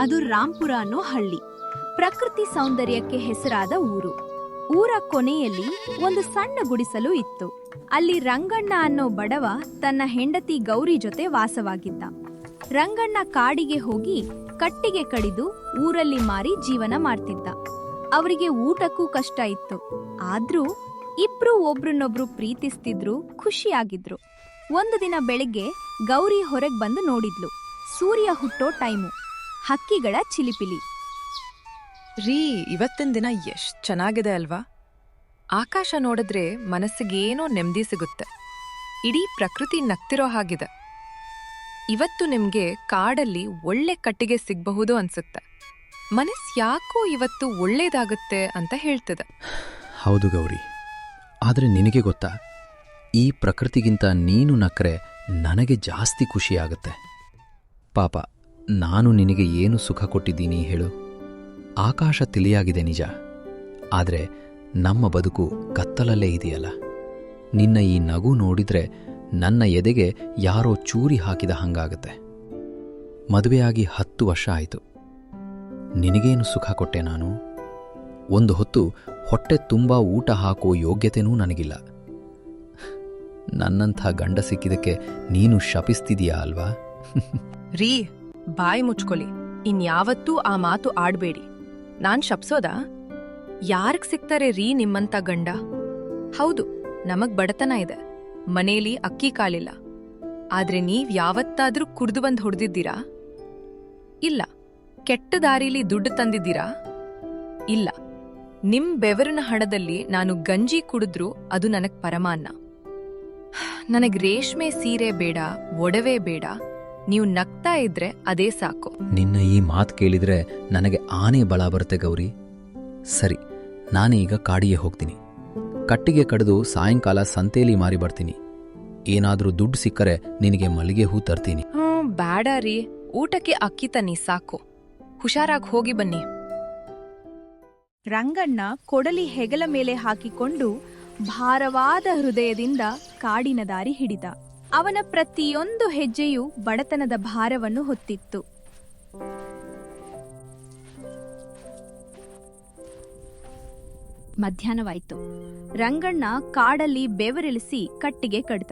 ಅದು ರಾಂಪುರ ಅನ್ನೋ ಹಳ್ಳಿ. ಪ್ರಕೃತಿ ಸೌಂದರ್ಯಕ್ಕೆ ಹೆಸರಾದ ಊರು. ಊರ ಕೊನೆಯಲ್ಲಿ ಒಂದು ಸಣ್ಣ ಗುಡಿಸಲು ಇತ್ತು. ಅಲ್ಲಿ ರಂಗಣ್ಣ ಅನ್ನೋ ಬಡವ ತನ್ನ ಹೆಂಡತಿ ಗೌರಿ ಜೊತೆ ವಾಸವಾಗಿದ್ದ. ರಂಗಣ್ಣ ಕಾಡಿಗೆ ಹೋಗಿ ಕಟ್ಟಿಗೆ ಕಡಿದು ಊರಲ್ಲಿ ಮಾರಿ ಜೀವನ ಮಾಡ್ತಿದ್ದ. ಅವರಿಗೆ ಊಟಕ್ಕೂ ಕಷ್ಟ ಇತ್ತು. ಆದ್ರೂ ಇಬ್ರು ಒಬ್ರನ್ನೊಬ್ರು ಪ್ರೀತಿಸ್ತಿದ್ರು, ಖುಷಿಯಾಗಿದ್ರು. ಒಂದು ದಿನ ಬೆಳಿಗ್ಗೆ ಗೌರಿ ಹೊರಗ್ ಬಂದು ನೋಡಿದ್ಲು. ಸೂರ್ಯ ಹುಟ್ಟೋ ಟೈಮು, ಹಕ್ಕಿಗಳ ಚಿಲಿಪಿಲಿ. ರೀ, ಇವತ್ತಿನ ದಿನ ಎಷ್ಟ್ ಚೆನ್ನಾಗಿದೆ ಅಲ್ವಾ? ಆಕಾಶ ನೋಡಿದ್ರೆ ಮನಸ್ಸಿಗೇನೋ ನೆಮ್ಮದಿ ಸಿಗುತ್ತೆ. ಇಡೀ ಪ್ರಕೃತಿ ನಗ್ತಿರೋ ಹಾಗಿದೆ. ಇವತ್ತು ನಿಮ್ಗೆ ಕಾಡಲ್ಲಿ ಒಳ್ಳೆ ಕಟ್ಟಿಗೆ ಸಿಗಬಹುದು ಅನ್ಸುತ್ತೆ. ಮನಸ್ ಯಾಕೋ ಇವತ್ತು ಒಳ್ಳೇದಾಗುತ್ತೆ ಅಂತ ಹೇಳ್ತಿದೆ. ಹೌದು ಗೌರಿ, ಆದರೆ ನಿನಗೆ ಗೊತ್ತಾ, ಈ ಪ್ರಕೃತಿಗಿಂತ ನೀನು ನಕ್ಕರೆ ನನಗೆ ಜಾಸ್ತಿ ಖುಷಿಯಾಗುತ್ತೆ. ಪಾಪ, ನಾನು ನಿನಗೆ ಏನು ಸುಖ ಕೊಟ್ಟಿದ್ದೀನಿ ಹೇಳು? ಆಕಾಶ ತಿಳಿಯಾಗಿದೆ ನಿಜ, ಆದರೆ ನಮ್ಮ ಬದುಕು ಕತ್ತಲಲ್ಲೇ ಇದೆಯಲ್ಲ. ನಿನ್ನ ಈ ನಗು ನೋಡಿದ್ರೆ ನನ್ನ ಎದೆಗೆ ಯಾರೋ ಚೂರಿ ಹಾಕಿದ ಹಂಗಾಗತ್ತೆ. ಮದುವೆಯಾಗಿ 10 ವರ್ಷ ಆಯಿತು. ನಿನಗೇನು ಸುಖ ಕೊಟ್ಟೆ ನಾನು? ಒಂದು ಹೊತ್ತು ಹೊಟ್ಟೆ ತುಂಬ ಊಟ ಹಾಕೋ ಯೋಗ್ಯತೆನೂ ನನಗಿಲ್ಲ. ನನ್ನಂಥ ಗಂಡ ಸಿಕ್ಕಿದಕ್ಕೆ ನೀನು ಶಪಿಸ್ತಿದೀಯಾ ಅಲ್ವಾ? ರೀ, ಬಾಯಿ ಮುಚ್ಕೊಲಿ. ಇನ್ಯಾವತ್ತೂ ಆ ಮಾತು ಆಡ್ಬೇಡಿ. ನಾನ್ ಶಪ್ಸೋದಾ? ಯಾರಿಗ್ ಸಿಗ್ತಾರೆ ರೀ ನಿಮ್ಮಂತ ಗಂಡ? ಹೌದು, ನಮಗ್ ಬಡತನ ಇದೆ, ಮನೇಲಿ ಅಕ್ಕಿ ಕಾಲಿಲ್ಲ. ಆದ್ರೆ ನೀವ್ ಯಾವತ್ತಾದ್ರೂ ಕುಡ್ದು ಬಂದ್ ಹೊಡೆದಿದ್ದೀರಾ? ಇಲ್ಲ. ಕೆಟ್ಟ ದಾರಿಲಿ ದುಡ್ಡು ತಂದಿದ್ದೀರಾ? ಇಲ್ಲ. ನಿಮ್ ಬೆವರಿನ ಹಣದಲ್ಲಿ ನಾನು ಗಂಜಿ ಕುಡಿದ್ರೂ ಅದು ನನಗ್ ಪರಮಾನ್ನ. ನನಗ್ ರೇಷ್ಮೆ ಸೀರೆ ಬೇಡ, ಒಡವೆ ಬೇಡ. ನೀವು ನಗ್ತಾ ಇದ್ರೆ ಅದೇ ಸಾಕು. ನಿನ್ನ ಈ ಮಾತು ಕೇಳಿದ್ರೆ ನನಗೆ ಆನೆ ಬಲ ಬರುತ್ತೆ ಗೌರಿ. ಸರಿ, ನಾನೀಗ ಕಾಡಿಗೆ ಹೋಗ್ತೀನಿ. ಕಟ್ಟಿಗೆ ಕಡಿದು ಸಾಯಂಕಾಲ ಸಂತೇಲಿ ಮಾರಿ ಬರ್ತೀನಿ. ಏನಾದ್ರೂ ದುಡ್ಡು ಸಿಕ್ಕರೆ ನಿನಗೆ ಮಲ್ಲಿಗೆ ಹೂ ತರ್ತೀನಿ. ಬ್ಯಾಡ ರೀ, ಊಟಕ್ಕೆ ಅಕ್ಕಿ ತನ್ನಿ ಸಾಕು. ಹುಷಾರಾಗಿ ಹೋಗಿ ಬನ್ನಿ. ರಂಗಣ್ಣ ಕೊಡಲಿ ಹೆಗಲ ಮೇಲೆ ಹಾಕಿಕೊಂಡು ಭಾರವಾದ ಹೃದಯದಿಂದ ಕಾಡಿನ ದಾರಿ ಹಿಡಿದ. ಅವನ ಪ್ರತಿಯೊಂದು ಹೆಜ್ಜೆಯೂ ಬಡತನದ ಭಾರವನ್ನು ಹೊತ್ತಿತ್ತು. ಮಧ್ಯಾಹ್ನವಾಯಿತು. ರಂಗಣ್ಣ ಕಾಡಲ್ಲಿ ಬೆವರಿಳಿಸಿ ಕಟ್ಟಿಗೆ ಕಡ್ದ.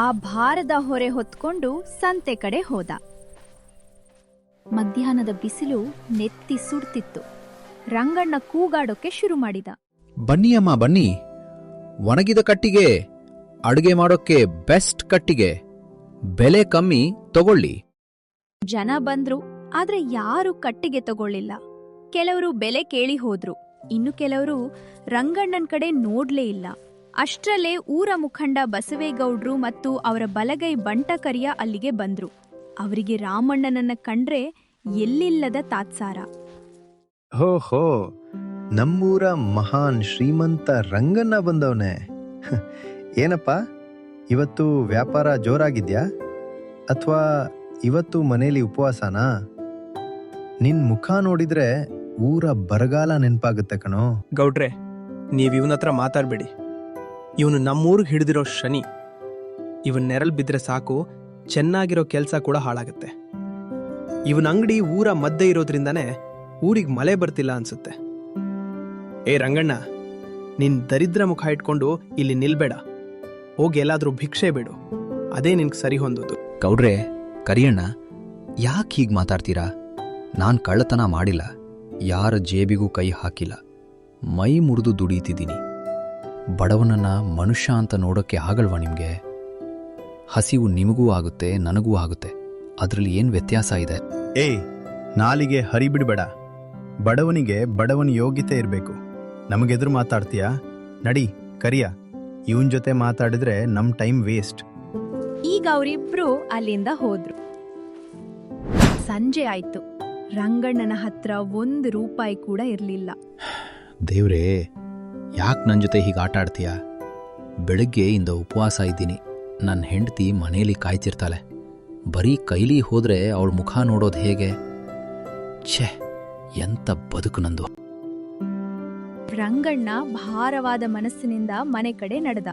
ಆ ಭಾರದ ಹೊರೆ ಹೊತ್ಕೊಂಡು ಸಂತೆ ಕಡೆ ಹೋದ. ಮಧ್ಯಾಹ್ನದ ಬಿಸಿಲು ನೆತ್ತಿ ಸುಡ್ತಿತ್ತು. ರಂಗಣ್ಣ ಕೂಗಾಡೋಕೆ ಶುರು ಮಾಡಿದ. ಬನ್ನಿ ಅಮ್ಮ ಬನ್ನಿ, ಒಣಗಿದ ಕಟ್ಟಿಗೆ, ಅಡುಗೆ ಮಾಡೋಕ್ಕೆ ಬೆಸ್ಟ್ ಕಟ್ಟಿಗೆ, ಬೆಲೆ ಕಮ್ಮಿ, ತಗೊಳ್ಳಿ. ಜನ ಬಂದ್ರು, ಆದ್ರೆ ಯಾರು ಕಟ್ಟಿಗೆ ತಗೊಳ್ಳಿಲ್ಲ. ಕೆಲವರು ಬೆಲೆ ಕೇಳಿ ಹೋದ್ರು, ಇನ್ನು ಕೆಲವರು ರಂಗಣ್ಣನ್ ಕಡೆ ನೋಡ್ಲೇ ಇಲ್ಲ. ಅಷ್ಟ್ರಲ್ಲೇ ಊರ ಮುಖಂಡ ಬಸವೇಗೌಡ್ರು ಮತ್ತು ಅವರ ಬಲಗೈ ಬಂಟಕರಿಯ ಅಲ್ಲಿಗೆ ಬಂದ್ರು. ಅವರಿಗೆ ರಾಮಣ್ಣನನ್ನ ಕಂಡ್ರೆ ಎಲ್ಲಿಲ್ಲದ ತಾತ್ಸಾರ. ಹೋ, ನಮ್ಮೂರ ಮಹಾನ್ ಶ್ರೀಮಂತ ರಂಗಣ್ಣ ಬಂದವನೇ. ಏನಪ್ಪ, ಇವತ್ತು ವ್ಯಾಪಾರ ಜೋರಾಗಿದ್ಯಾ? ಅಥವಾ ಇವತ್ತು ಮನೇಲಿ ಉಪವಾಸನಾ? ನಿನ್ ಮುಖ ನೋಡಿದ್ರೆ ಊರ ಬರಗಾಲ ನೆನ್ಪಾಗುತ್ತೆ ಕಣೋ. ಗೌಡ್ರೆ, ನೀವ್ ಇವನ ಹತ್ರ ಮಾತಾಡ್ಬೇಡಿ. ಇವನು ನಮ್ಮೂರಿಗೆ ಹಿಡಿದಿರೋ ಶನಿ. ಇವನ್ ನೆರಳು ಬಿದ್ರೆ ಸಾಕು, ಚೆನ್ನಾಗಿರೋ ಕೆಲಸ ಕೂಡ ಹಾಳಾಗುತ್ತೆ. ಇವನ ಅಂಗಡಿ ಊರ ಮಧ್ಯೆ ಇರೋದ್ರಿಂದಾನೇ ಊರಿಗೆ ಮಳೆ ಬರ್ತಿಲ್ಲ ಅನ್ಸುತ್ತೆ. ಏ ರಂಗಣ್ಣ, ನಿನ್ ದರಿದ್ರ ಮುಖ ಇಟ್ಕೊಂಡು ಇಲ್ಲಿ ನಿಲ್ಬೇಡ. ಹೋಗಿ ಎಲ್ಲಾದ್ರೂ ಭಿಕ್ಷೆ ಬೇಡು, ಅದೇ ನಿನ್ಗೆ ಸರಿ ಹೊಂದೋದು. ಗೌಡ್ರೆ, ಕರಿಯಣ್ಣ, ಯಾಕೆ ಹೀಗೆ ಮಾತಾಡ್ತೀರಾ? ನಾನ್ ಕಳ್ಳತನ ಮಾಡಿಲ್ಲ, ಯಾರ ಜೇಬಿಗೂ ಕೈ ಹಾಕಿಲ್ಲ. ಮೈ ಮುರಿದು ದುಡೀತಿದ್ದೀನಿ. ಬಡವನನ್ನ ಮನುಷ್ಯ ಅಂತ ನೋಡೋಕ್ಕೆ ಆಗಲ್ವಾ ನಿಮ್ಗೆ? ಹಸಿವು ನಿಮಗೂ ಆಗುತ್ತೆ, ನನಗೂ ಆಗುತ್ತೆ. ಅದರಲ್ಲಿ ಏನು ವ್ಯತ್ಯಾಸ ಇದೆ? ಏಯ್, ನಾಲಿಗೆ ಹರಿಬಿಡ್ಬೇಡ. ಬಡವನಿಗೆ ಬಡವನ ಯೋಗ್ಯತೆ ಇರಬೇಕು. ನಮಗೆದುರು ಮಾತಾಡ್ತೀಯಾ? ನಡಿ ಕರಿಯ, ಇವನ್ ಜೊತೆ ಮಾತಾಡಿದ್ರೆ ನಮ್ ಟೈಮ್ ವೇಸ್ಟ್. ಈಗ ಅವರಿಬ್ರು ಅಲ್ಲಿಂದ ಹೋದ್ರು. ಸಂಜೆ ಆಯ್ತು. ರಂಗಣ್ಣನ ಹತ್ರ 1 ರೂಪಾಯಿ ಕೂಡ ಇರ್ಲಿಲ್ಲ. ದೇವ್ರೇ, ಯಾಕೆ ನನ್ನ ಜೊತೆ ಹೀಗೆ ಆಟ ಆಡ್ತೀಯಾ? ಬೆಳಗ್ಗೆಯಿಂದ ಉಪವಾಸ ಇದ್ದೀನಿ. ನನ್ನ ಹೆಂಡತಿ ಮನೇಲಿ ಕಾಯ್ತಿರ್ತಾಳೆ. ಬರೀ ಕೈಲಿ ಹೋದ್ರೆ ಅವಳ ಮುಖ ನೋಡೋದು ಹೇಗೆ? ಛೇ, ಎಂತ ಬದುಕು ನಂದು. ರಂಗಣ್ಣ ಭಾರವಾದ ಮನಸ್ಸಿನಿಂದ ಮನೆ ಕಡೆ ನಡೆದ.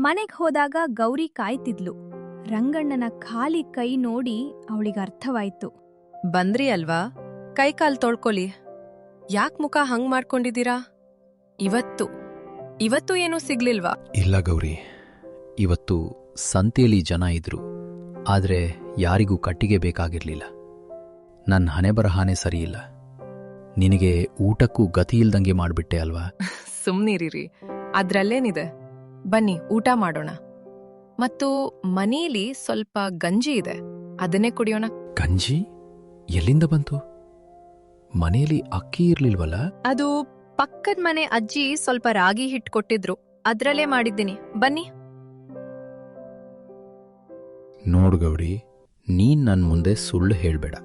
ಮನೆಗ್ ಹೋದಾಗ ಗೌರಿ ಕಾಯ್ತಿದ್ಲು. ರಂಗಣ್ಣನ ಖಾಲಿ ಕೈ ನೋಡಿ ಅವಳಿಗೆ ಅರ್ಥವಾಯ್ತು. ಬಂದ್ರಿ ಅಲ್ವಾ, ಕೈಕಾಲ್ ತೊಳ್ಕೊಲಿ. ಯಾಕ್ ಮುಖ ಹಂಗ್ ಮಾಡ್ಕೊಂಡಿದ್ದೀರಾ? ಇವತ್ತು ಏನೂ ಸಿಗ್ಲಿಲ್ವಾ? ಇಲ್ಲ ಗೌರಿ, ಇವತ್ತು ಸಂತೆಯಲ್ಲಿ ಜನ ಇದ್ರು, ಆದರೆ ಯಾರಿಗೂ ಕಟ್ಟಿಗೆ ಬೇಕಾಗಿರ್ಲಿಲ್ಲ. ನನ್ನ ಹಣೆಬರಹಾನೇ ಸರಿಯಿಲ್ಲ. ನಿನಗೆ ಊಟಕ್ಕೂ ಗತಿ ಇಲ್ದಂಗೆ ಮಾಡ್ಬಿಟ್ಟೆ ಅಲ್ವಾ? ಸುಮ್ನಿರಿರಿ, ಅದ್ರಲ್ಲೇನಿದೆ. ಬನ್ನಿ ಊಟ ಮಾಡೋಣ. ಮತ್ತು ಮನೆಯಲ್ಲಿ ಸ್ವಲ್ಪ ಗಂಜಿ ಇದೆ, ಅದನ್ನೇ ಕುಡಿಯೋಣ. ಗಂಜಿ ಎಲ್ಲಿಂದ ಬಂತು? ಮನೆಯಲ್ಲಿ ಅಕ್ಕಿ ಇರ್ಲಿಲ್ವಲ್ಲ? ಅದು ಪಕ್ಕದ ಮನೆ ಅಜ್ಜಿ ಸ್ವಲ್ಪ ರಾಗಿ ಹಿಟ್ಟು ಕೊಟ್ಟಿದ್ರು, ಅದ್ರಲ್ಲೇ ಮಾಡಿದ್ದೀನಿ. ಬನ್ನಿ. ನೋಡು ಗೌರಿ, ನೀನ್ ನನ್ ಮುಂದೆ ಸುಳ್ಳು ಹೇಳ್ಬೇಡ.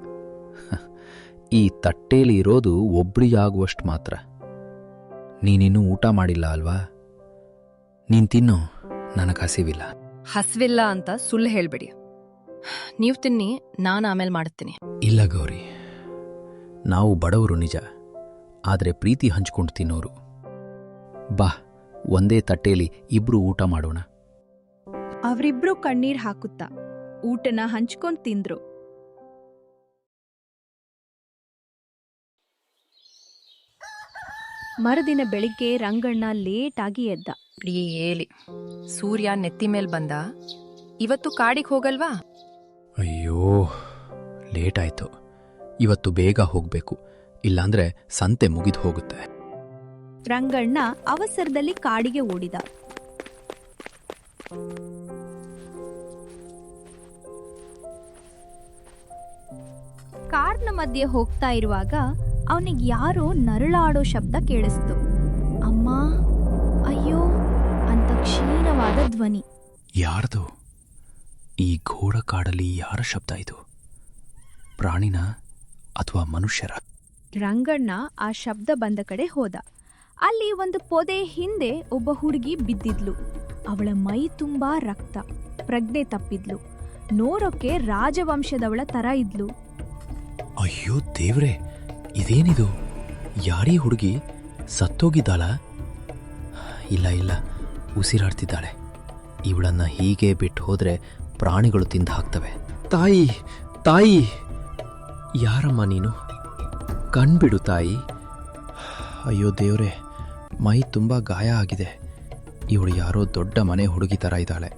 ಈ ತಟ್ಟೇಲಿ ಇರೋದು ಒಬ್ರಿಗಾಗುವಷ್ಟು ಮಾತ್ರ. ನೀನಿನ್ನೂ ಊಟ ಮಾಡಿಲ್ಲ ಅಲ್ವಾ? ನೀನ್ ತಿನ್ನು, ನನಗೆ ಹಸಿವಿಲ್ಲ. ಹಸ್ವಿಲ್ಲ ಅಂತ ಸುಳ್ಳು ಹೇಳ್ಬೇಡಿ. ನೀವ್ ತಿನ್ನಿ, ನಾನು ಆಮೇಲೆ ಮಾಡ್ತೀನಿ. ಇಲ್ಲ ಗೌರಿ, ನಾವು ಬಡವರು ನಿಜ, ಆದರೆ ಪ್ರೀತಿ ಹಂಚ್ಕೊಂಡು ತಿನ್ನೋರು. ಬಾ, ಒಂದೇ ತಟ್ಟೇಲಿ ಇಬ್ರು ಊಟ ಮಾಡೋಣ. ಅವರಿಬ್ರು ಕಣ್ಣೀರ್ ಹಾಕುತ್ತಾ ಊಟನ ಹಂಚ್ಕೊಂಡ್ ತಿಂದ್ರು. ಮರುದಿನ ಬೆಳಿಗ್ಗೆ ರಂಗಣ್ಣ ಲೇಟಾಗಿ ಎದ್ದ. ಏಲಿ, ಸೂರ್ಯ ನೆತ್ತಿ ಮೇಲ್ ಬಂದ. ಇವತ್ತು ಕಾಡಿಗೆ ಹೋಗಲ್ವಾ? ಅಯ್ಯೋ, ಲೇಟ್ ಆಯ್ತು. ಇವತ್ತು ಬೇಗ ಹೋಗ್ಬೇಕು, ಇಲ್ಲಾಂದ್ರೆ ಸಂತೆ ಮುಗಿದು ಹೋಗುತ್ತೆ. ರಂಗಣ್ಣ ಅವಸರದಲ್ಲಿ ಕಾಡಿಗೆ ಓಡಿದ. ಕಾರ್ನ ಮಧ್ಯೆ ಹೋಗ್ತಾ ಇರುವಾಗ ಅವನಿಗೆ ಯಾರೋ ನರಳಾಡೋ ಶಬ್ದ ಕೇಳಿಸ್ತು. ಅಮ್ಮ, ಅಯ್ಯೋ ಅಂತ ಕ್ಷೀಣವಾದ ಧ್ವನಿ. ಯಾರ್ದು? ಈ ಘೋರ ಕಾಡಲ್ಲಿ ಯಾರ ಶಬ್ದ ಇದು? ಪ್ರಾಣಿನ ಅಥವಾ ಮನುಷ್ಯರ? ರಂಗಣ್ಣ ಆ ಶಬ್ದ ಬಂದ ಕಡೆ ಹೋದ. ಅಲ್ಲಿ ಒಂದು ಪೊದೆ ಹಿಂದೆ ಒಬ್ಬ ಹುಡುಗಿ ಬಿದ್ದಿದ್ಲು. ಅವಳ ಮೈ ತುಂಬಾ ರಕ್ತ, ಪ್ರಜ್ಞೆ ತಪ್ಪಿದ್ಲು. ನೋಡೋಕೆ ರಾಜವಂಶದವಳ ತರ ಇದ್ಲು. ಅಯ್ಯೋ ದೇವ್ರೆ, ಇದೇನಿದು? ಯಾರೀ ಹುಡುಗಿ? ಸತ್ತೋಗಿದ್ದಾಳ? ಇಲ್ಲ, ಉಸಿರಾಡ್ತಿದ್ದಾಳೆ. ಇವಳನ್ನ ಹೀಗೆ ಬಿಟ್ಟು ಹೋದ್ರೆ ಪ್ರಾಣಿಗಳು ತಿಂದು ಹಾಕ್ತವೆ. ತಾಯಿ, ಯಾರಮ್ಮ ನೀನು? ಕಣ್ಬಿಡು ತಾಯಿ. ಅಯ್ಯೋ ದೇವ್ರೆ, ಮೈ ತುಂಬ ಗಾಯ ಆಗಿದೆ. ಇವಳು ಯಾರೋ ದೊಡ್ಡ ಮನೆ ಹುಡುಗಿ ಥರ ಇದ್ದಾಳೆ.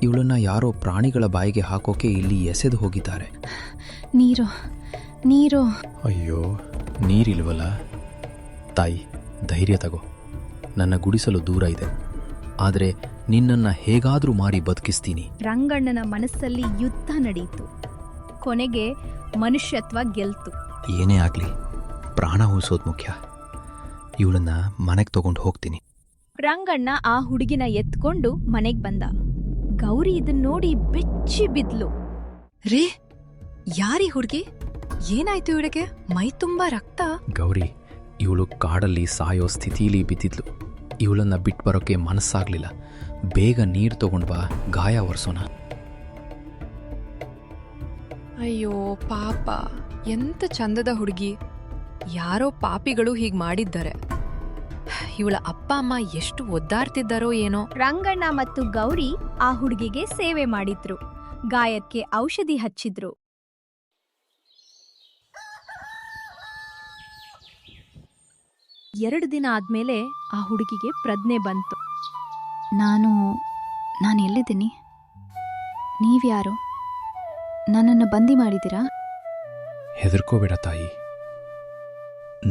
ಇವಳನ್ನ ಯಾರೋ ಪ್ರಾಣಿಗಳ ಬಾಯಿಗೆ ಹಾಕೋಕೆ ಇಲ್ಲಿ ಎಸೆದು ಹೋಗಿದ್ದಾರೆ. ನೀರು. ಅಯ್ಯೋ, ನೀರಿಲ್ವಲ್ಲ? ತಾಯಿ, ಧೈರ್ಯ ತಗೋ. ನನ್ನ ಗುಡಿಸಲು ದೂರ ಇದೆ, ಆದರೆ ನಿನ್ನನ್ನು ಹೇಗಾದರೂ ಮಾರಿ ಬದುಕಿಸ್ತೀನಿ. ರಂಗಣ್ಣನ ಮನಸ್ಸಲ್ಲಿ ಯುದ್ಧ ನಡೆಯಿತು. ಕೊನೆಗೆ ಮನುಷ್ಯತ್ವ ಗೆಲ್ತು. ಏನೇ ಆಗಲಿ, ಪ್ರಾಣ ಉಳಿಸೋದು ಮುಖ್ಯ. ಇವಳನ್ನ ಮನೆಗೆ ತಗೊಂಡು ಹೋಗ್ತೀನಿ. ರಂಗಣ್ಣ ಆ ಹುಡುಗಿನ ಎತ್ಕೊಂಡು ಮನೆಗ್ ಬಂದ. ಗೌರಿ ಇದನ್ ನೋಡಿ ಬೆಚ್ಚಿ ಬಿದ್ಲು. ರೀ, ಯಾರೀ ಹುಡುಗಿ? ಏನಾಯ್ತು ಇವಳಿಗೆ? ಮೈ ತುಂಬಾ ರಕ್ತ. ಗೌರಿ, ಇವಳು ಕಾಡಲ್ಲಿ ಸಾಯೋ ಸ್ಥಿತಿಲಿ ಬಿದ್ದಿದ್ಲು. ಇವಳನ್ನ ಬಿಟ್ಟು ಬರೋಕ್ಕೆ ಮನಸ್ಸಾಗ್ಲಿಲ್ಲ. ಬೇಗ ನೀರು ತಗೊಂಡು ಬಾ, ಗಾಯ ಒರೆಸೋಣ. ಅಯ್ಯೋ ಪಾಪ, ಎಂತ ಚಂದದ ಹುಡುಗಿ. ಯಾರೋ ಪಾಪಿಗಳು ಹೀಗ್ ಮಾಡಿದ್ದಾರೆ. ಇವಳ ಅಪ್ಪ ಅಮ್ಮ ಎಷ್ಟು ಒದ್ದಾಡ್ತಿದ್ದಾರೋ ಏನೋ. ರಂಗಣ್ಣ ಮತ್ತು ಗೌರಿ ಆ ಹುಡುಗಿಗೆ ಸೇವೆ ಮಾಡಿದ್ರು. ಗಾಯಕ್ಕೆ ಔಷಧಿ ಹಚ್ಚಿದ್ರು. 2 ದಿನ ಆದ್ಮೇಲೆ ಆ ಹುಡುಗಿಗೆ ಪ್ರಜ್ಞೆ ಬಂತು. ನಾನು ಎಲ್ಲಿದ್ದೀನಿ? ನೀವ್ಯಾರು? ನನ್ನನ್ನು ಬಂದಿ ಮಾಡಿದ್ದೀರಾ? ಹೆದರ್ಕೋಬೇಡ ತಾಯಿ,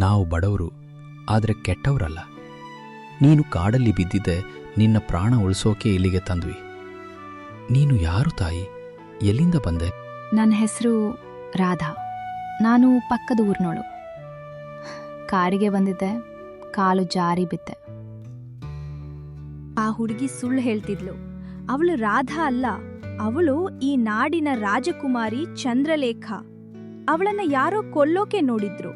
ನಾವು ಬಡವರು, ಆದರೆ ಕೆಟ್ಟವರಲ್ಲ. ನೀನು ಕಾಡಲ್ಲಿ ಬಿದ್ದಿದ್ದೆ, ನಿನ್ನ ಪ್ರಾಣ ಉಳಿಸೋಕೆ ಇಲ್ಲಿಗೆ ತಂದ್ವಿ. ನೀನು ಯಾರು ತಾಯಿ? ಎಲ್ಲಿಂದ ಬಂದೆ? ನನ್ನ ಹೆಸರು ರಾಧಾ. ನಾನು ಪಕ್ಕದ ಊರಿನೋಳು. ಕಾಡಿಗೆ ಬಂದಿದ್ದೆ, ಕಾಲು ಜಾರಿ ಬಿದ್ದೆ. ಆ ಹುಡುಗಿ ಸುಳ್ಳು ಹೇಳ್ತಿದ್ಲು. ಅವಳು ರಾಧಾ ಅಲ್ಲ, ಅವಳು ಈ ನಾಡಿನ ರಾಜಕುಮಾರಿ ಚಂದ್ರಲೇಖ. ಅವಳನ್ನ ಯಾರೋ ಕೊಲ್ಲೋಕೆ ನೋಡಿದ್ರು.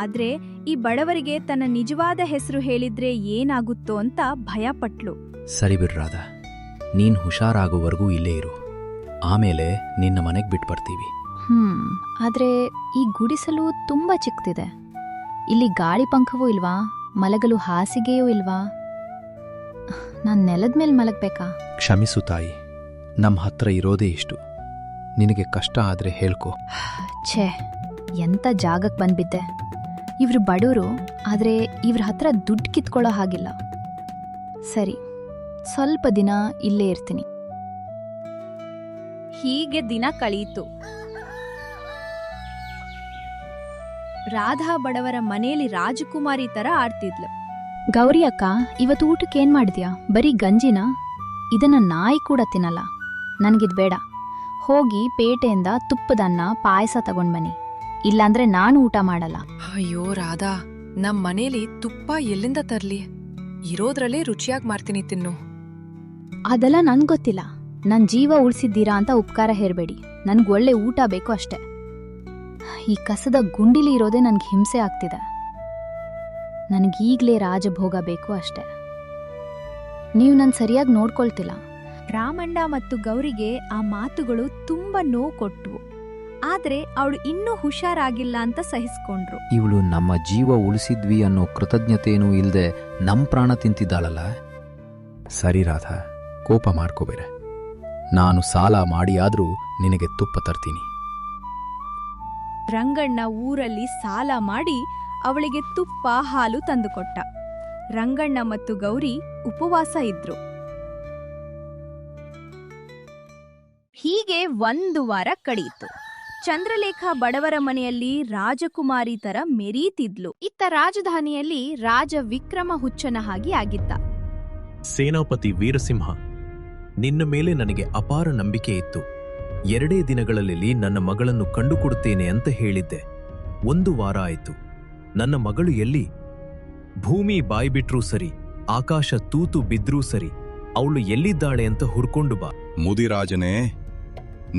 ಆದ್ರೆ ಈ ಬಡವರಿಗೆ ತನ್ನ ನಿಜವಾದ ಹೆಸರು ಹೇಳಿದ್ರೆ ಏನಾಗುತ್ತೋ ಅಂತ ಭಯಪಟ್ಲು. ಸರಿ ಬಿಡ್ರಾದ, ನೀನ್ ಹುಷಾರಾಗೋವರೆಗೂ ಇಲ್ಲೇ ಇರು. ಆಮೇಲೆ ನಿನ್ನ ಮನೆಗೆ ಬಿಟ್ಟು ಬರ್ತೀವಿ. ಆದ್ರೆ ಈ ಗುಡಿಸಲು ತುಂಬಾ ಚಿಕ್ಕದಿದೆ. ಇಲ್ಲಿ ಗಾಳಿ ಪಂಖವೂ ಇಲ್ವಾ? ಮಲಗಲು ಹಾಸಿಗೆಯೂ ಇಲ್ವಾ? ನಾನು ನೆಲದ ಮೇಲೆ ಮಲಗಬೇಕಾ? ಕ್ಷಮಿಸು ತಾಯಿ, ನಮ್ಮ ಹತ್ರ ಇರೋದೇ ಇಷ್ಟು. ನಿನಗೆ ಕಷ್ಟ ಆದರೆ ಹೇಳ್ಕೊ. ಛೇ, ಎಂಥ ಜಾಗಕ್ಕೆ ಬಂದ್ಬಿದ್ದೆ. ಇವ್ರು ಬಡವರು, ಆದರೆ ಇವ್ರ ಹತ್ರ ದುಡ್ಡು ಕಿತ್ಕೊಳ್ಳೋ ಹಾಗಿಲ್ಲ. ಸರಿ, ಸ್ವಲ್ಪ ದಿನ ಇಲ್ಲೇ ಇರ್ತೀನಿ. ಹೀಗೆ ದಿನ ಕಳೆಯಿತು. ರಾಧಾ ಬಡವರ ಮನೆಯಲ್ಲಿ ರಾಜಕುಮಾರಿ ತರ ಆಡ್ತಿದ್ಲು. ಗೌರಿ ಅಕ್ಕ, ಇವತ್ತು ಊಟಕ್ಕೆ ಏನ್ ಮಾಡಿದ್ಯಾ? ಬರೀ ಗಂಜಿನ? ಇದನ್ನ ನಾಯಿ ಕೂಡ ತಿನ್ನಲ್ಲ. ನನಗಿದ್ ಬೇಡ. ಹೋಗಿ ಪೇಟೆಯಿಂದ ತುಪ್ಪದನ್ನ ಪಾಯಸ ತಗೊಂಡ್ಬನ್ನಿ, ಇಲ್ಲಾಂದ್ರೆ ನಾನು ಊಟ ಮಾಡಲ್ಲ. ಅಯ್ಯೋ ರಾಧಾ, ನಮ್ ಮನೇಲಿ ತುಪ್ಪ ಎಲ್ಲಿಂದ ತರ್ಲಿ? ಇರೋದ್ರಲ್ಲೇ ರುಚಿಯಾಗಿ ಮಾಡ್ತೀನಿ, ತಿನ್ನು. ಅದೆಲ್ಲ ನನ್ಗೊತ್ತಿಲ್ಲ. ನನ್ ಜೀವ ಉಳಿಸಿದ್ದೀರಾ ಅಂತ ಉಪಕಾರ ಹೇರಬೇಡಿ. ನನ್ಗೆ ಒಳ್ಳೆ ಊಟ ಬೇಕು ಅಷ್ಟೆ. ಈ ಕಸದ ಗುಂಡಿಲಿ ಇರೋದೇ ನನ್ಗೆ ಹಿಂಸೆ ಆಗ್ತಿದೆ. ನನಗೀಗ್ಲೇ ರಾಜಭೋಗ ಬೇಕು ಅಷ್ಟೆ. ನೀವು ನನ್ ಸರಿಯಾಗಿ ನೋಡ್ಕೊಳ್ತಿಲ್ಲ. ರಾಮಣ್ಣ ಮತ್ತು ಗೌರಿಗೆ ಆ ಮಾತುಗಳು ತುಂಬಾ ನೋವು ಕೊಟ್ವು. ಆದ್ರೆ ಅವಳು ಇನ್ನೂ ಹುಷಾರಾಗಿಲ್ಲ ಅಂತ ಸಹಿಸ್ಕೊಂಡ್ರು. ಇವಳು ನಮ್ಮ ಜೀವ ಉಳಿಸಿದ್ವಿ ಅನ್ನೋ ಕೃತಜ್ಞತೆಯೂ ಇಲ್ಲದೆ ನಮ್ಮ ಪ್ರಾಣ ತಿಂತಿದ್ದಾಳಲ್ಲ. ಸರಿ ರಾಧಾ, ಕೋಪ ಮಾಡ್ಕೋಬೇರೆ. ನಾನು ಸಾಲ ಮಾಡಿಯಾದ್ರೂ ನಿನಗೆ ತುಪ್ಪ ತರ್ತೀನಿ. ರಂಗಣ್ಣ ಊರಲ್ಲಿ ಸಾಲ ಮಾಡಿ ಅವಳಿಗೆ ತುಪ್ಪ, ಹಾಲು ತಂದುಕೊಟ್ಟ. ರಂಗಣ್ಣ ಮತ್ತು ಗೌರಿ ಉಪವಾಸ ಇದ್ರು. ಹೀಗೆ 1 ವಾರ ಕಳೆಯಿತು. ಚಂದ್ರಲೇಖ ಬಡವರ ಮನೆಯಲ್ಲಿ ರಾಜಕುಮಾರಿ ತರ ಮೆರೀತಿದ್ಲು. ಇತ್ತ ರಾಜಧಾನಿಯಲ್ಲಿ ರಾಜ ವಿಕ್ರಮ ಹುಚ್ಚನ ಹಾಗೆ ಆಗಿದ್ದ. ಸೇನಾಪತಿ ವೀರಸಿಂಹ, ನಿನ್ನ ಮೇಲೆ ನನಗೆ ಅಪಾರ ನಂಬಿಕೆ ಇತ್ತು. 2 ದಿನಗಳಲ್ಲಿ ನನ್ನ ಮಗಳನ್ನು ಕಂಡುಕೊಡುತ್ತೇನೆ ಅಂತ ಹೇಳಿದ್ದೆ. 1 ವಾರ ಆಯಿತು. ನನ್ನ ಮಗಳು ಎಲ್ಲಿ? ಭೂಮಿ ಬಾಯ್ಬಿಟ್ರೂ ಸರಿ, ಆಕಾಶ ತೂತು ಬಿದ್ರೂ ಸರಿ, ಅವಳು ಎಲ್ಲಿದ್ದಾಳೆ ಅಂತ ಹುಡ್ಕೊಂಡು ಬಾ. ಮುದಿರಾಜನೇ,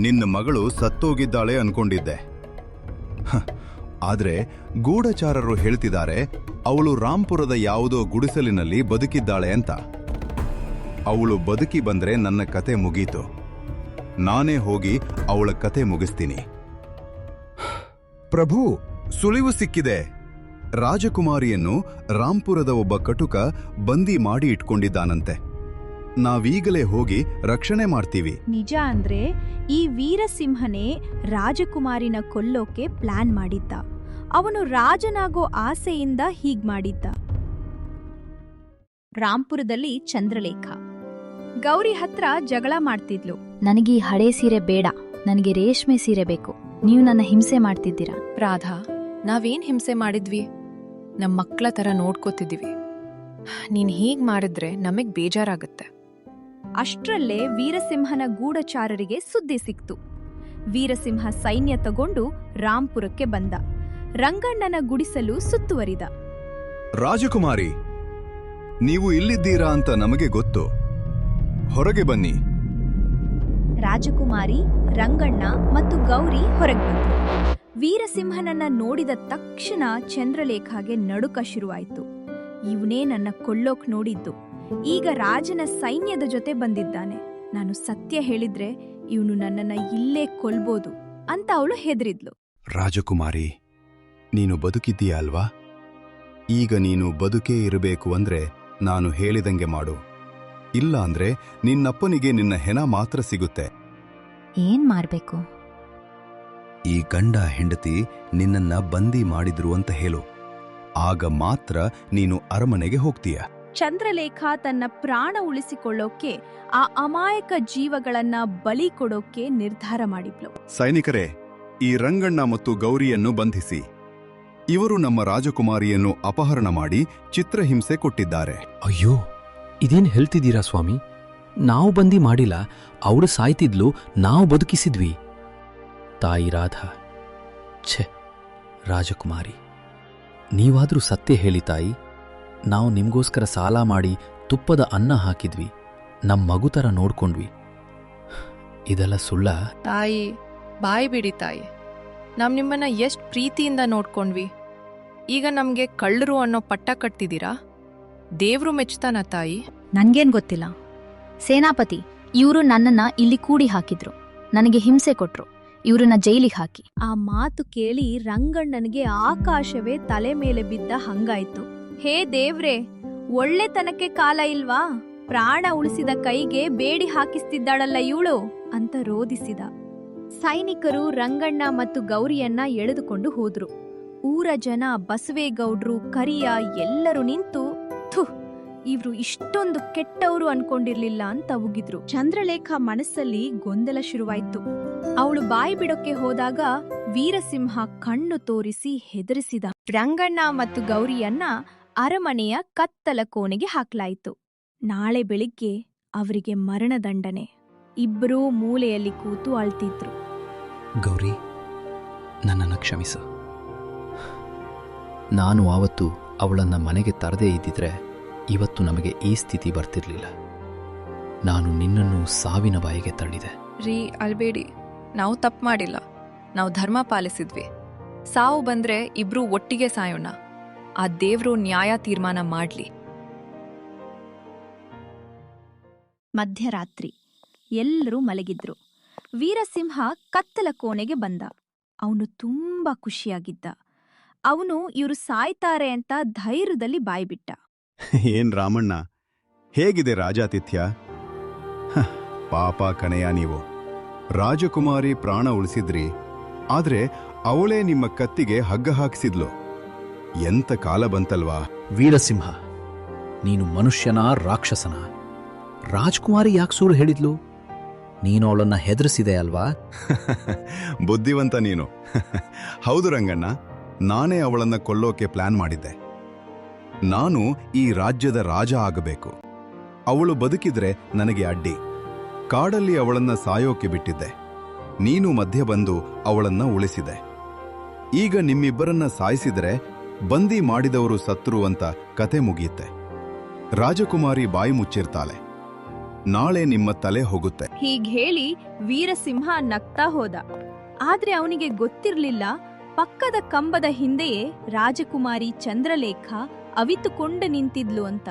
ನಿನ್ನ ಮಗಳು ಸತ್ತೋಗಿದ್ದಾಳೆ ಅನ್ಕೊಂಡಿದ್ದೆ. ಆದ್ರೆ ಗೂಢಚಾರರು ಹೇಳ್ತಿದ್ದಾರೆ ಅವಳು ರಾಂಪುರದ ಯಾವುದೋ ಗುಡಿಸಲಿನಲ್ಲಿ ಬದುಕಿದ್ದಾಳೆ ಅಂತ. ಅವಳು ಬದುಕಿ ಬಂದ್ರೆ ನನ್ನ ಕತೆ ಮುಗೀತು. ನಾನೇ ಹೋಗಿ ಅವಳ ಕತೆ ಮುಗಿಸ್ತೀನಿ. ಪ್ರಭು, ಸುಳಿವು ಸಿಕ್ಕಿದೆ. ರಾಜಕುಮಾರಿಯನ್ನು ರಾಂಪುರದ ಒಬ್ಬ ಕಟುಕ ಬಂದಿ ಮಾಡಿ ಇಟ್ಕೊಂಡಿದ್ದಾನಂತೆ. ನಾವೀಗಲೇ ಹೋಗಿ ರಕ್ಷಣೆ ಮಾಡ್ತೀವಿ. ನಿಜ ಅಂದ್ರೆ ಈ ವೀರಸಿಂಹನೇ ರಾಜಕುಮಾರಿನ ಕೊಲ್ಲೋಕೆ ಪ್ಲಾನ್ ಮಾಡಿದ್ದ. ಅವನು ರಾಜನಾಗೋ ಆಸೆಯಿಂದ ಹೀಗ್ ಮಾಡಿದ್ದ. ರಾಂಪುರದಲ್ಲಿ ಚಂದ್ರಲೇಖ ಗೌರಿ ಹತ್ರ ಜಗಳ ಮಾಡ್ತಿದ್ಲು. ನನಗೆ ಈ ಹಳೆ ಸೀರೆ ಬೇಡ, ನನಗೆ ರೇಷ್ಮೆ ಸೀರೆ ಬೇಕು. ನೀವು ನನ್ನ ಹಿಂಸೆ ಮಾಡ್ತಿದ್ದೀರಾ. ರಾಧಾ, ನಾವೇನ್ ಹಿಂಸೆ ಮಾಡಿದ್ವಿ? ನಮ್ಮ ಮಕ್ಕಳ ತರ ನೋಡ್ಕೋತಿದ್ದೀವಿ. ನೀನ್ ಹೀಗ್ ಮಾಡಿದ್ರೆ ನಮಗ್ ಬೇಜಾರಾಗತ್ತೆ. ಅಷ್ಟ್ರಲ್ಲೇ ವೀರಸಿಂಹನ ಗೂಢಚಾರರಿಗೆ ಸುದ್ದಿ ಸಿಕ್ತು. ವೀರಸಿಂಹ ಸೈನ್ಯ ತಗೊಂಡು ರಾಂಪುರಕ್ಕೆ ಬಂದ. ರಂಗಣ್ಣನ ಗುಡಿಸಲು ಸುತ್ತುವರಿದ. ರಾಜಕುಮಾರಿ, ನೀವು ಇಲ್ಲಿದ್ದೀರಾ ಅಂತ ನಮಗೆ ಗೊತ್ತು. ಹೊರಗೆ ಬನ್ನಿ. ರಾಜಕುಮಾರಿ, ರಂಗಣ್ಣ ಮತ್ತು ಗೌರಿ ಹೊರಗೆ ಬಂದ್ರು. ವೀರಸಿಂಹನನ್ನ ನೋಡಿದ ತಕ್ಷಣ ಚಂದ್ರಲೇಖಾಗೆ ನಡುಕ ಶುರುವಾಯಿತು. ಇವನೇ ನನ್ನ ಕೊಳ್ಳೋಕ್ ನೋಡಿದ್ದು. ಈಗ ರಾಜನ ಸೈನ್ಯದ ಜೊತೆ ಬಂದಿದ್ದಾನೆ. ನಾನು ಸತ್ಯ ಹೇಳಿದ್ರೆ ಇವನು ನನ್ನನ್ನ ಇಲ್ಲೇ ಕೊಲ್ಬೋದು ಅಂತ ಅವಳು ಹೆದರಿದ್ಲು. ರಾಜಕುಮಾರಿ, ನೀನು ಬದುಕಿದ್ದೀಯಾ ಅಲ್ವಾ? ಈಗ ನೀನು ಬದುಕೇ ಇರಬೇಕು ಅಂದ್ರೆ ನಾನು ಹೇಳಿದಂಗೆ ಮಾಡು. ಇಲ್ಲ ಅಂದ್ರೆ ನಿನ್ನಪ್ಪನಿಗೆ ನಿನ್ನ ಹೆಣ ಮಾತ್ರ ಸಿಗುತ್ತೆ. ಏನ್ ಮಾಡ್ಬೇಕು? ಈ ಗಂಡ ಹೆಂಡತಿ ನಿನ್ನನ್ನ ಬಂದಿ ಮಾಡಿದ್ರು ಅಂತ ಹೇಳು. ಆಗ ಮಾತ್ರ ನೀನು ಅರಮನೆಗೆ ಹೋಗ್ತೀಯ. ಚಂದ್ರಲೇಖ ತನ್ನ ಪ್ರಾಣ ಉಳಿಸಿಕೊಳ್ಳೋಕೆ ಆ ಅಮಾಯಕ ಜೀವಗಳನ್ನ ಬಲಿ ಕೊಡೋಕೆ ನಿರ್ಧಾರ ಮಾಡಿದ್ಲು. ಸೈನಿಕರೇ, ಈ ರಂಗಣ್ಣ ಮತ್ತು ಗೌರಿಯನ್ನು ಬಂಧಿಸಿ. ಇವರು ನಮ್ಮ ರಾಜಕುಮಾರಿಯನ್ನು ಅಪಹರಣ ಮಾಡಿ ಚಿತ್ರಹಿಂಸೆ ಕೊಟ್ಟಿದ್ದಾರೆ. ಅಯ್ಯೋ, ಇದೇನ್ ಹೇಳ್ತಿದ್ದೀರಾ ಸ್ವಾಮಿ? ನಾವು ಬಂದಿ ಮಾಡಿಲ್ಲ. ಅವಳು ಸಾಯ್ತಿದ್ಲು, ನಾವು ಬದುಕಿಸಿದ್ವಿ. ತಾಯಿ ರಾಧಾ, ಛೆ, ರಾಜಕುಮಾರಿ, ನೀವಾದ್ರೂ ಸತ್ಯ ಹೇಳಿ ತಾಯಿ. ನಾವು ನಿಮ್ಗೋಸ್ಕರ ಸಾಲ ಮಾಡಿ ತುಪ್ಪದ ಅನ್ನ ಹಾಕಿದ್ವಿ, ನಮ್ಮ ಮಗು ಥರ ನೋಡ್ಕೊಂಡ್ವಿ. ಇದೆಲ್ಲ ಸುಳ್ಳ? ತಾಯಿ, ಬಾಯ್ ಬಿಡಿ ತಾಯಿ. ನಾವ್ ನಿಮ್ಮನ್ನ ಎಷ್ಟ್ ಪ್ರೀತಿಯಿಂದ ನೋಡ್ಕೊಂಡ್ವಿ. ಈಗ ನಮ್ಗೆ ಕಳ್ಳರು ಅನ್ನೋ ಪಟ್ಟ ಕಟ್ತಿದ್ದೀರಾ? ದೇವ್ರು ಮೆಚ್ತಾನ ತಾಯಿ? ನನ್ಗೇನ್ ಗೊತ್ತಿಲ್ಲ. ಸೇನಾಪತಿ, ಇವರು ನನ್ನನ್ನ ಇಲ್ಲಿ ಕೂಡಿ ಹಾಕಿದ್ರು, ನನಗೆ ಹಿಂಸೆ ಕೊಟ್ರು. ಇವ್ರನ್ನ ಜೈಲಿಗೆ ಹಾಕಿ. ಆ ಮಾತು ಕೇಳಿ ರಂಗಣ್ಣನಿಗೆ ಆಕಾಶವೇ ತಲೆ ಮೇಲೆ ಬಿದ್ದ ಹಂಗಾಯ್ತು. ಹೇ ದೇವ್ರೇ, ಒಳ್ಳೆತನಕ್ಕೆ ಕಾಲ ಇಲ್ವಾ? ಪ್ರಾಣ ಉಳಿಸಿದ ಕೈಗೆ ಬೇಡಿ ಹಾಕಿಸ್ತಿದ್ದಾಳಲ್ಲ ಇವಳು ಅಂತ ರೋಧಿಸಿದ. ಸೈನಿಕರು ರಂಗಣ್ಣ ಮತ್ತು ಗೌರಿಯನ್ನ ಎಳೆದುಕೊಂಡು ಹೋದ್ರು. ಊರ ಜನ, ಬಸವೇಗೌಡ್ರು, ಕರಿಯ ಎಲ್ಲರೂ ನಿಂತು ಥು, ಇವ್ರು ಇಷ್ಟೊಂದು ಕೆಟ್ಟವರು ಅನ್ಕೊಂಡಿರ್ಲಿಲ್ಲ ಅಂತ ಉಗಿದ್ರು. ಚಂದ್ರಲೇಖ ಮನಸ್ಸಲ್ಲಿ ಗೊಂದಲ ಶುರುವಾಯ್ತು. ಅವಳು ಬಾಯಿ ಬಿಡೋಕೆ ಹೋದಾಗ ವೀರಸಿಂಹ ಕಣ್ಣು ತೋರಿಸಿ ಹೆದರಿಸಿದ. ರಂಗಣ್ಣ ಮತ್ತು ಗೌರಿಯನ್ನ ಅರಮನೆಯ ಕತ್ತಲ ಕೋಣೆಗೆ ಹಾಕ್ಲಾಯಿತು. ನಾಳೆ ಬೆಳಿಗ್ಗೆ ಅವರಿಗೆ ಮರಣದಂಡನೆ. ಇಬ್ಬರೂ ಮೂಲೆಯಲ್ಲಿ ಕೂತು ಅಳ್ತಿದ್ರು. ಗೌರಿ, ನನ್ನನ್ನು ಕ್ಷಮಿಸು. ನಾನು ಆವತ್ತು ಅವಳನ್ನು ಮನೆಗೆ ತರದೇ ಇದ್ದಿದ್ರೆ ಇವತ್ತು ನಮಗೆ ಈ ಸ್ಥಿತಿ ಬರ್ತಿರ್ಲಿಲ್ಲ. ನಾನು ನಿನ್ನನ್ನು ಸಾವಿನ ಬಾಯಿಗೆ ತಳ್ಳಿದೆ. ರೀ, ಅಳ್ಬೇಡಿ. ನಾವು ತಪ್ಪು ಮಾಡಿಲ್ಲ. ನಾವು ಧರ್ಮ ಪಾಲಿಸಿದ್ವಿ. ಸಾವು ಬಂದ್ರೆ ಇಬ್ರೂ ಒಟ್ಟಿಗೆ ಸಾಯೋಣ. ಆ ದೇವ್ರು ನ್ಯಾಯ ತೀರ್ಮಾನ ಮಾಡ್ಲಿ. ಮಧ್ಯರಾತ್ರಿ ಎಲ್ಲರೂ ಮಲಗಿದ್ರು. ವೀರಸಿಂಹ ಕತ್ತಲ ಕೋಣೆಗೆ ಬಂದ. ಅವನು ತುಂಬಾ ಖುಷಿಯಾಗಿದ್ದ. ಅವನು ಇವರು ಸಾಯ್ತಾರೆ ಅಂತ ಧೈರ್ಯದಲ್ಲಿ ಬಾಯ್ಬಿಟ್ಟ. ಏನ್ ರಾಮಣ್ಣ, ಹೇಗಿದೆ ರಾಜಾತಿಥ್ಯ? ಹ, ಪಾಪ ಕಣೆಯ ನೀವು. ರಾಜಕುಮಾರಿ ಪ್ರಾಣ ಉಳಿಸಿದ್ರಿ, ಆದ್ರೆ ಅವಳೇ ನಿಮ್ಮ ಕತ್ತಿಗೆ ಹಗ್ಗ ಹಾಕಿಸಿದ್ಲು. ಎಂತ ಕಾಲ ಬಂತಲ್ವಾ? ವೀರಸಿಂಹ, ನೀನು ಮನುಷ್ಯನ ರಾಕ್ಷಸನ? ರಾಜ್ಕುಮಾರಿ ಯಾಕೆ ಸುಳ್ಳು ಹೇಳಿದ್ಲು? ನೀನು ಅವಳನ್ನ ಹೆದರಿಸಿದೆ ಅಲ್ವಾ? ಬುದ್ಧಿವಂತ ನೀನು. ಹೌದು ರಂಗಣ್ಣ, ನಾನೇ ಅವಳನ್ನ ಕೊಲ್ಲೋಕೆ ಪ್ಲಾನ್ ಮಾಡಿದ್ದೆ. ನಾನು ಈ ರಾಜ್ಯದ ರಾಜ ಆಗಬೇಕು. ಅವಳು ಬದುಕಿದ್ರೆ ನನಗೆ ಅಡ್ಡಿ. ಕಾಡಲ್ಲಿ ಅವಳನ್ನ ಸಾಯೋಕೆ ಬಿಟ್ಟಿದ್ದೆ. ನೀನು ಮಧ್ಯೆ ಬಂದು ಅವಳನ್ನ ಉಳಿಸಿದೆ. ಈಗ ನಿಮ್ಮಿಬ್ಬರನ್ನ ಸಾಯಿಸಿದ್ರೆ ಬಂದಿ ಮಾಡಿದವರು ಸತ್ರು ಅಂತ ಕತೆ ಮುಗಿಯುತ್ತೆ. ರಾಜಕುಮಾರಿ ಬಾಯಿ ಮುಚ್ಚಿರ್ತಾಳೆ. ನಾಳೆ ನಿಮ್ಮ ತಲೆ ಹೋಗುತ್ತೆ. ಹೀಗ್ ಹೇಳಿ ವೀರಸಿಂಹ ನಗ್ತಾ ಹೋದ. ಆದ್ರೆ ಅವನಿಗೆ ಗೊತ್ತಿರ್ಲಿಲ್ಲ, ಪಕ್ಕದ ಕಂಬದ ಹಿಂದೆಯೇ ರಾಜಕುಮಾರಿ ಚಂದ್ರಲೇಖ ಅವಿತುಕೊಂಡು ನಿಂತಿದ್ಲು ಅಂತ.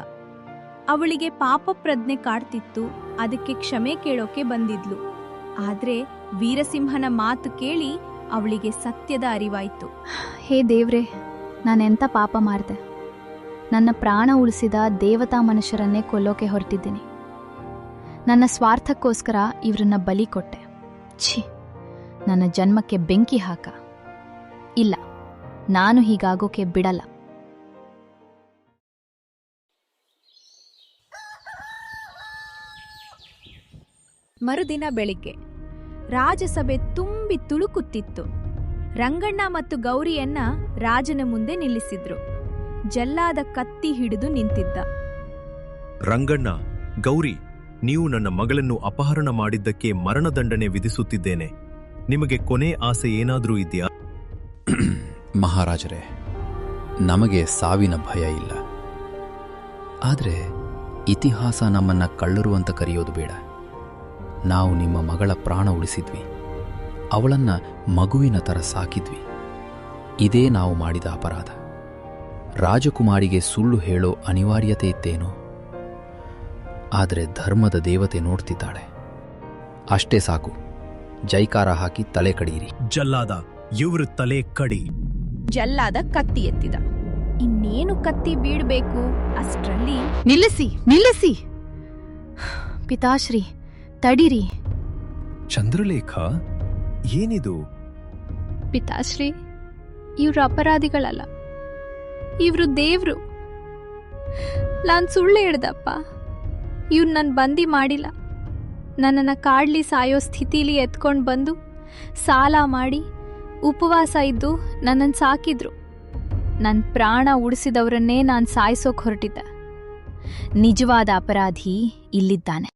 ಅವಳಿಗೆ ಪಾಪ ಪ್ರಜ್ಞೆ ಕಾಡ್ತಿತ್ತು. ಅದಕ್ಕೆ ಕ್ಷಮೆ ಕೇಳೋಕೆ ಬಂದಿದ್ಲು. ಆದ್ರೆ ವೀರಸಿಂಹನ ಮಾತು ಕೇಳಿ ಅವಳಿಗೆ ಸತ್ಯದ ಅರಿವಾಯ್ತು. ಹೇ ದೇವ್ರೆ, ನಾನೆಂಥ ಪಾಪ ಮಾಡ್ದೆ. ನನ್ನ ಪ್ರಾಣ ಉಳಿಸಿದ ದೇವತಾ ಮನುಷ್ಯರನ್ನೇ ಕೊಲ್ಲೋಕೆ ಹೊರಟಿದ್ದೀನಿ. ನನ್ನ ಸ್ವಾರ್ಥಕ್ಕೋಸ್ಕರ ಇವ್ರನ್ನ ಬಲಿ ಕೊಟ್ಟೆ. ಛೀ, ನನ್ನ ಜನ್ಮಕ್ಕೆ ಬೆಂಕಿ ಹಾಕ. ಇಲ್ಲ, ನಾನು ಹೀಗಾಗೋಕೆ ಬಿಡಲ್ಲ. ಮರುದಿನ ಬೆಳಿಗ್ಗೆ ರಾಜಸಭೆ ತುಂಬಿ ತುಳುಕುತ್ತಿತ್ತು. ರಂಗಣ್ಣ ಮತ್ತು ಗೌರಿಯನ್ನ ರಾಜನ ಮುಂದೆ ನಿಲ್ಲಿಸಿದ್ರು. ಜಲ್ಲಾದ ಕತ್ತಿ ಹಿಡಿದು ನಿಂತಿದ್ದ. ರಂಗಣ್ಣ, ಗೌರಿ, ನೀವು ನನ್ನ ಮಗಳನ್ನು ಅಪಹರಣ ಮಾಡಿದ್ದಕ್ಕೆ ಮರಣದಂಡನೆ ವಿಧಿಸುತ್ತಿದ್ದೇನೆ. ನಿಮಗೆ ಕೊನೆ ಆಸೆ ಏನಾದ್ರೂ ಇದೆಯಾ? ಮಹಾರಾಜರೇ, ನಮಗೆ ಸಾವಿನ ಭಯ ಇಲ್ಲ. ಆದರೆ ಇತಿಹಾಸ ನಮ್ಮನ್ನ ಕಳ್ಳರು ಅಂತ ಕರೆಯೋದು ಬೇಡ. ನಾವು ನಿಮ್ಮ ಮಗಳ ಪ್ರಾಣ ಉಳಿಸಿದ್ವಿ. ಅವಳನ್ನ ಮಗುವಿನ ಥರ ಸಾಕಿದ್ವಿ. ಇದೇ ನಾವು ಮಾಡಿದ ಅಪರಾಧ. ರಾಜಕುಮಾರಿಗೆ ಸುಳ್ಳು ಹೇಳೋ ಅನಿವಾರ್ಯತೆ ಇತ್ತೇನೋ? ಆದರೆ ಧರ್ಮದ ದೇವತೆ ನೋಡ್ತಿದ್ದಾಳೆ. ಅಷ್ಟೇ ಸಾಕು. ಜೈಕಾರ ಹಾಕಿ ತಲೆ ಕಡಿಯಿರಿ. ಜಲ್ಲಾದ, ಇವ್ರ ತಲೆ ಕಡಿ. ಜಲ್ಲಾದ ಕತ್ತಿ ಎತ್ತಿದ. ಇನ್ನೇನು ಕತ್ತಿ ಬೀಳ್ಬೇಕು ಅಷ್ಟ್ರಲ್ಲಿ ನಿಲ್ಲಿಸಿ, ನಿಲ್ಲಿಸಿ! ಪಿತಾಶ್ರೀ, ತಡಿರಿ. ಚಂದ್ರಲೇಖ, ಏನಿದು? ಪಿತಾಶ್ರೀ, ಇವ್ರು ಅಪರಾಧಿಗಳಲ್ಲ, ಇವ್ರು ದೇವ್ರು. ನಾನ್ ಸುಳ್ಳು ಹೇಳ್ದಪ್ಪ. ಇವ್ರು ನನ್ನ ಬಂದಿ ಮಾಡಿಲ್ಲ. ನನ್ನನ್ನು ಕಾಡ್ಲಿ ಸಾಯೋ ಸ್ಥಿತಿಲಿ ಎತ್ಕೊಂಡು ಬಂದು ಸಾಲ ಮಾಡಿ ಉಪವಾಸ ಇದ್ದು ನನ್ನನ್ನು ಸಾಕಿದ್ರು. ನನ್ನ ಪ್ರಾಣ ಉಳಿಸಿದವರನ್ನೇ ನಾನು ಸಾಯಿಸೋಕೆ ಹೊರಟಿದ್ದೆ. ನಿಜವಾದ ಅಪರಾಧಿ ಇಲ್ಲಿದ್ದಾನೆ.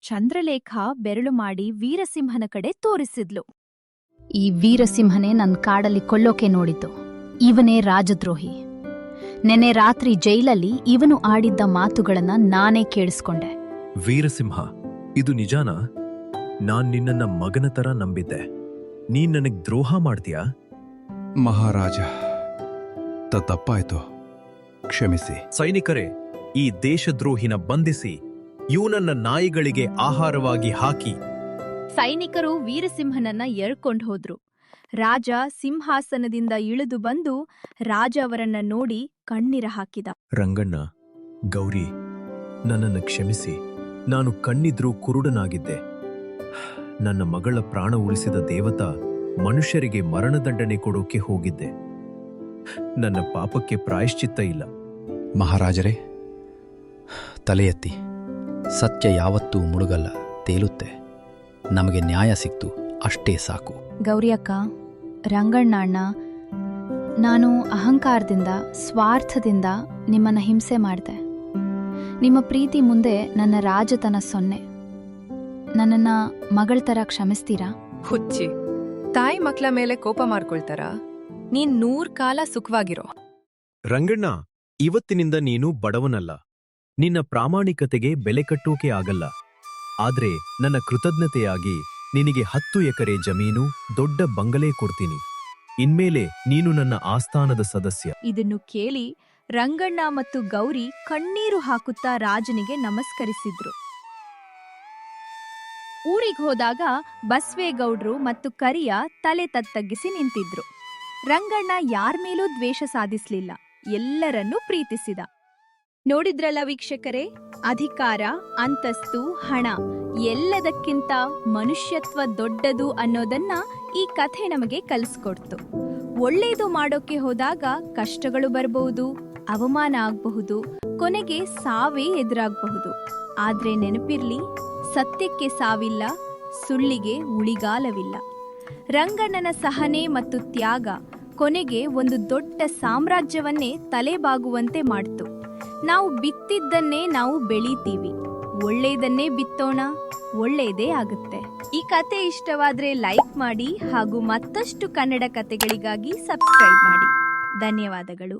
ಚಂದ್ರಲೇಖ ಬೆರಳು ಮಾಡಿ ವೀರಸಿಂಹನ ಕಡೆ ತೋರಿಸಿದ್ಲು. ಈ ವೀರಸಿಂಹನೇ ನನ್ನ ಕಾಡಲ್ಲಿ ಕೊಲ್ಲೋಕೆ ನೋಡಿದ್ದು. ಇವನೇ ರಾಜದ್ರೋಹಿ. ನೆನ್ನೆ ರಾತ್ರಿ ಜೈಲಲ್ಲಿ ಇವನು ಆಡಿದ್ದ ಮಾತುಗಳನ್ನ ನಾನೇ ಕೇಳಿಸ್ಕೊಂಡೆ. ವೀರಸಿಂಹ, ಇದು ನಿಜಾನಾ? ನಾನ್ ನಿನ್ನನ್ನ ಮಗನ ತರ ನಂಬಿದ್ದೆ. ನೀನ್ ನನಗ್ ದ್ರೋಹ ಮಾಡ್ತೀಯಾ? ಮಹಾರಾಜ, ತಪ್ಪಾಯ್ತು, ಕ್ಷಮಿಸಿ. ಸೈನಿಕರೇ, ಈ ದೇಶದ್ರೋಹಿನ ಬಂಧಿಸಿ ಇವನನ್ನ ನಾಯಿಗಳಿಗೆ ಆಹಾರವಾಗಿ ಹಾಕಿ. ಸೈನಿಕರು ವೀರಸಿಂಹನನ್ನ ಎಳ್ಕೊಂಡು ಹೋದ್ರು. ರಾಜ ಸಿಂಹಾಸನದಿಂದ ಇಳಿದು ಬಂದು ರಾಜ ಅವರನ್ನ ನೋಡಿ ಕಣ್ಣೀರ ಹಾಕಿದ. ರಂಗಣ್ಣ, ಗೌರಿ, ನನ್ನನ್ನು ಕ್ಷಮಿಸಿ. ನಾನು ಕಣ್ಣಿದ್ರೂ ಕುರುಡನಾಗಿದ್ದೆ. ನನ್ನ ಮಗಳ ಪ್ರಾಣ ಉಳಿಸಿದ ದೇವತಾ ಮನುಷ್ಯರಿಗೆ ಮರಣದಂಡನೆ ಕೊಡೋಕೆ ಹೋಗಿದ್ದೆ. ನನ್ನ ಪಾಪಕ್ಕೆ ಪ್ರಾಯಶ್ಚಿತ್ತ ಇಲ್ಲ. ಮಹಾರಾಜರೇ, ತಲೆ ಎತ್ತಿ. ಸತ್ಯ ಯಾವತ್ತೂ ಮುಳುಗಲ್ಲ, ತೇಲುತ್ತೆ. ನಮಗೆ ನ್ಯಾಯ ಸಿಕ್ತು, ಅಷ್ಟೇ ಸಾಕು. ಗೌರಿ ಅಕ್ಕ, ರಂಗಣ್ಣ ಅಣ್ಣ, ನಾನು ಅಹಂಕಾರದಿಂದ, ಸ್ವಾರ್ಥದಿಂದ ನಿಮ್ಮನ್ನ ಹಿಂಸೆ ಮಾಡಿದೆ. ನಿಮ್ಮ ಪ್ರೀತಿ ಮುಂದೆ ನನ್ನ ರಾಜತನ ಸೊನ್ನೆ. ನನ್ನನ್ನ ಮಗಳ ಥರ ಕ್ಷಮಿಸ್ತೀರಾ? ಹುಚ್ಚಿ, ತಾಯಿ ಮಕ್ಳ ಮೇಲೆ ಕೋಪ ಮಾಡ್ಕೊಳ್ತಾರ? ನೀನ್ 100 ಕಾಲ ಸುಖವಾಗಿರೋ. ರಂಗಣ್ಣ, ಇವತ್ತಿನಿಂದ ನೀನು ಬಡವನಲ್ಲ. ನಿನ್ನ ಪ್ರಾಮಾಣಿಕತೆಗೆ ಬೆಲೆ ಕಟ್ಟೋಕೆ ಆಗಲ್ಲ. ಆದ್ರೆ ನನ್ನ ಕೃತಜ್ಞತೆಯಾಗಿ ನಿನಗೆ 10 ಎಕರೆ ಜಮೀನು, ದೊಡ್ಡ ಬಂಗಲೆ ಕೊಡ್ತೀನಿ. ಇನ್ಮೇಲೆ ನೀನು ನನ್ನ ಆಸ್ಥಾನದ ಸದಸ್ಯ. ಇದನ್ನು ಕೇಳಿ ರಂಗಣ್ಣ ಮತ್ತು ಗೌರಿ ಕಣ್ಣೀರು ಹಾಕುತ್ತಾ ರಾಜನಿಗೆ ನಮಸ್ಕರಿಸಿದ್ರು. ಊರಿಗೆ ಹೋದಾಗ ಬಸವೇಗೌಡ್ರು ಮತ್ತು ಕರಿಯ ತಲೆ ತತ್ತಗ್ಗಿಸಿ ನಿಂತಿದ್ರು. ರಂಗಣ್ಣ ಯಾರ ಮೇಲೂ ದ್ವೇಷ ಸಾಧಿಸ್ಲಿಲ್ಲ, ಎಲ್ಲರನ್ನೂ ಪ್ರೀತಿಸಿದ. ನೋಡಿದ್ರಲ್ಲ ವೀಕ್ಷಕರೇ, ಅಧಿಕಾರ, ಅಂತಸ್ತು, ಹಣ ಎಲ್ಲದಕ್ಕಿಂತ ಮನುಷ್ಯತ್ವ ದೊಡ್ಡದು ಅನ್ನೋದನ್ನ ಈ ಕಥೆ ನಮಗೆ ಕಲಿಸ್ಕೊಡ್ತು. ಒಳ್ಳೇದು ಮಾಡೋಕೆ ಹೋದಾಗ ಕಷ್ಟಗಳು ಬರಬಹುದು, ಅವಮಾನ ಆಗಬಹುದು, ಕೊನೆಗೆ ಸಾವೇ ಎದುರಾಗಬಹುದು. ಆದ್ರೆ ನೆನಪಿರ್ಲಿ, ಸತ್ಯಕ್ಕೆ ಸಾವಿಲ್ಲ, ಸುಳ್ಳಿಗೆ ಉಳಿಗಾಲವಿಲ್ಲ. ರಂಗಣ್ಣನ ಸಹನೆ ಮತ್ತು ತ್ಯಾಗ ಕೊನೆಗೆ ಒಂದು ದೊಡ್ಡ ಸಾಮ್ರಾಜ್ಯವನ್ನೇ ತಲೆಬಾಗುವಂತೆ ಮಾಡ್ತು. ನಾವು ಬಿತ್ತಿದ್ದನ್ನೇ ನಾವು ಬೆಳೀತೀವಿ. ಒಳ್ಳೆಯದನ್ನೇ ಬಿತ್ತೋಣ, ಒಳ್ಳೆಯದೇ ಆಗುತ್ತೆ. ಈ ಕತೆ ಇಷ್ಟವಾದ್ರೆ ಲೈಕ್ ಮಾಡಿ ಹಾಗೂ ಮತ್ತಷ್ಟು ಕನ್ನಡ ಕತೆಗಳಿಗಾಗಿ ಸಬ್ಸ್ಕ್ರೈಬ್ ಮಾಡಿ. ಧನ್ಯವಾದಗಳು.